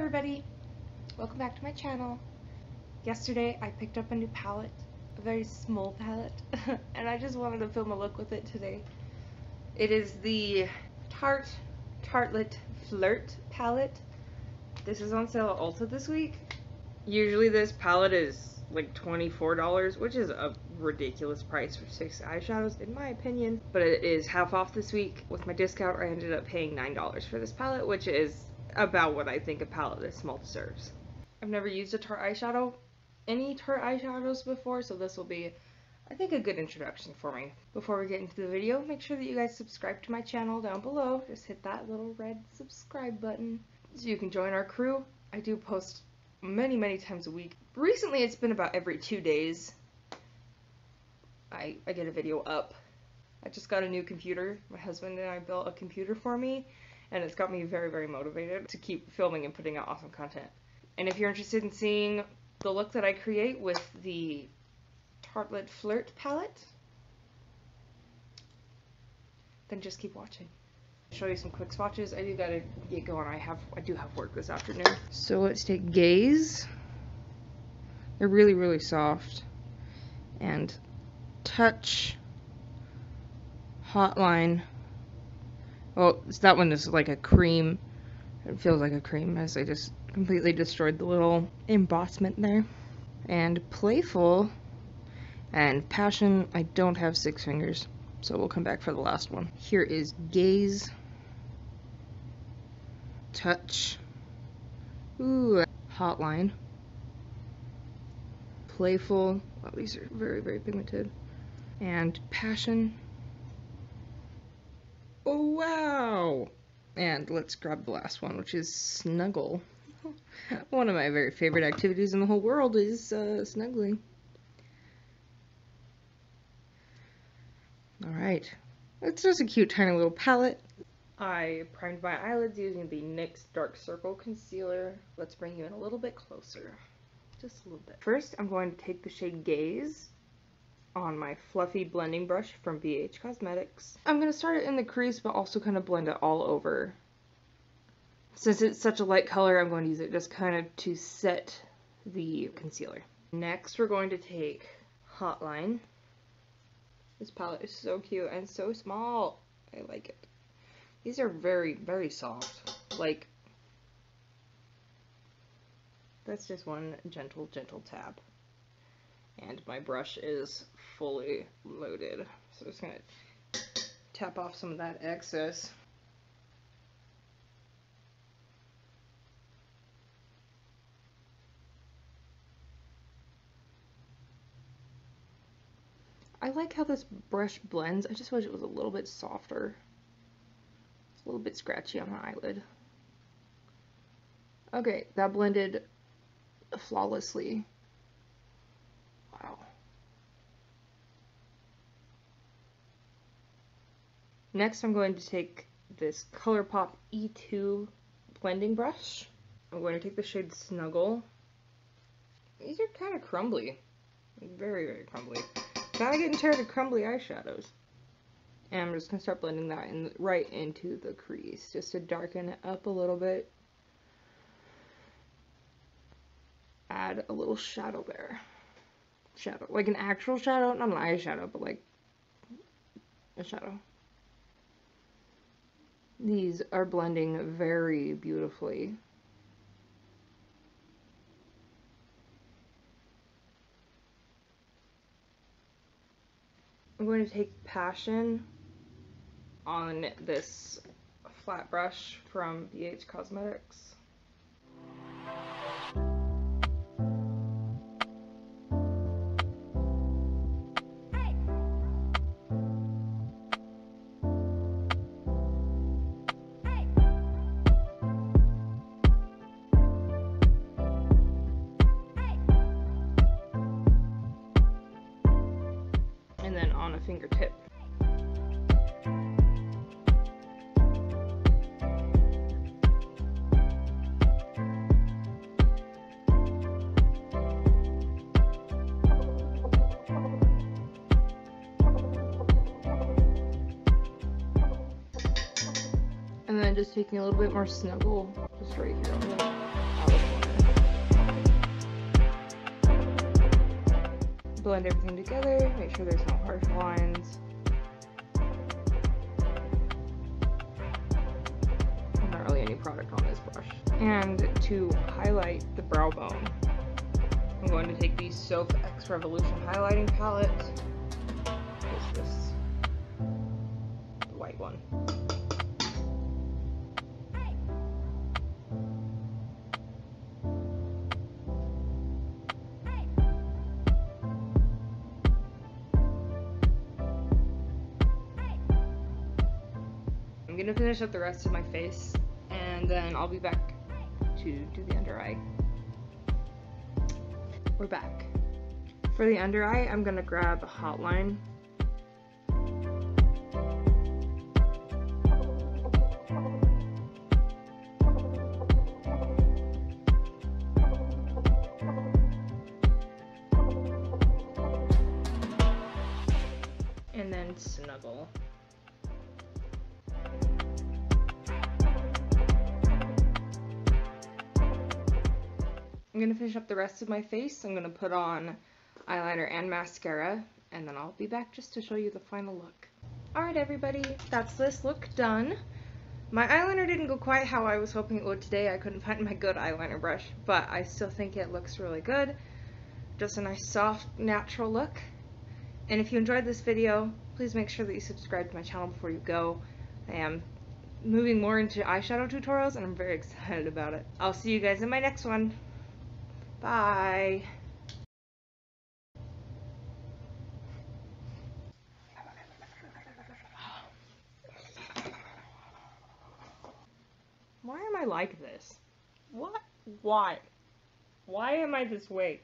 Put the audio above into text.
everybody, welcome back to my channel. Yesterday I picked up a new palette, a very small palette, and I just wanted to film a look with it today. It is the Tarte Tartelette Flirt palette. This is on sale at Ulta this week. Usually this palette is like $24, which is a ridiculous price for 6 eyeshadows in my opinion, but it is half off this week. With my discount I ended up paying $9 for this palette, which is about what I think a palette this small deserves. I've never used a Tarte eyeshadow, any Tarte eyeshadows before, so this will be, I think, a good introduction for me. Before we get into the video, make sure that you guys subscribe to my channel down below. Just hit that little red subscribe button so you can join our crew. I do post many times a week. Recently it's been about every 2 days I get a video up. I just got a new computer. My husband and I built a computer for me, and it's got me very motivated to keep filming and putting out awesome content. And if you're interested in seeing the look that I create with the Tartelette Flirt palette, then just keep watching. I'll show you some quick swatches. I do gotta get going. I do have work this afternoon. So let's take Gaze. They're really soft. And Touch, Hotline. Well, that one is like a cream. It feels like a cream as I just completely destroyed the little embossment there. And Playful and Passion. I don't have 6 fingers, so we'll come back for the last one. Here is Gaze, Touch, ooh, Hotline, Playful. Wow, these are very pigmented. And Passion. Oh wow! And let's grab the last one, which is Snuggle. One of my very favorite activities in the whole world is snuggling. Alright, it's just a cute tiny little palette. I primed my eyelids using the NYX Dark Circle Concealer. Let's bring you in a little bit closer. Just a little bit. First, I'm going to take the shade Gaze on my fluffy blending brush from BH Cosmetics. I'm going to start it in the crease, but also kind of blend it all over. Since it's such a light color, I'm going to use it just kind of to set the concealer. Next, we're going to take Hotline. This palette is so cute and so small. I like it. These are very soft. Like, that's just one gentle tap. And my brush is fully loaded. So I'm just gonna tap off some of that excess. I like how this brush blends. I just wish it was a little bit softer. It's a little bit scratchy on my eyelid. Okay, that blended flawlessly. Wow. Next, I'm going to take this ColourPop E2 blending brush. I'm going to take the shade Snuggle. These are kind of crumbly. Very crumbly. Kinda getting tired of crumbly eyeshadows. And I'm just going to start blending that in, right into the crease, just to darken it up a little bit. Add a little shadow there. Shadow. Like an actual shadow, not an eyeshadow, but like a shadow. These are blending very beautifully. I'm going to take Passion on this flat brush from BH Cosmetics. And then on a fingertip. And then just taking a little bit more Snuggle, just right here on the blend everything together, make sure there's no harsh lines. Not really any product on this brush. And to highlight the brow bone, I'm going to take the Soap X Revolution highlighting palette. It's this white one. I'm gonna finish up the rest of my face, and then I'll be back to do the under eye. We're back. For the under eye, I'm gonna grab a hot line. And then snuggle. I'm gonna finish up the rest of my face. I'm gonna put on eyeliner and mascara, and then I'll be back just to show you the final look. Alright everybody, that's this look done. My eyeliner didn't go quite how I was hoping it would today. I couldn't find my good eyeliner brush, but I still think it looks really good. Just a nice soft, natural look. And if you enjoyed this video, please make sure that you subscribe to my channel before you go. I am moving more into eyeshadow tutorials, and I'm very excited about it. I'll see you guys in my next one. Bye. Why am I like this? What? Why? Why am I this way?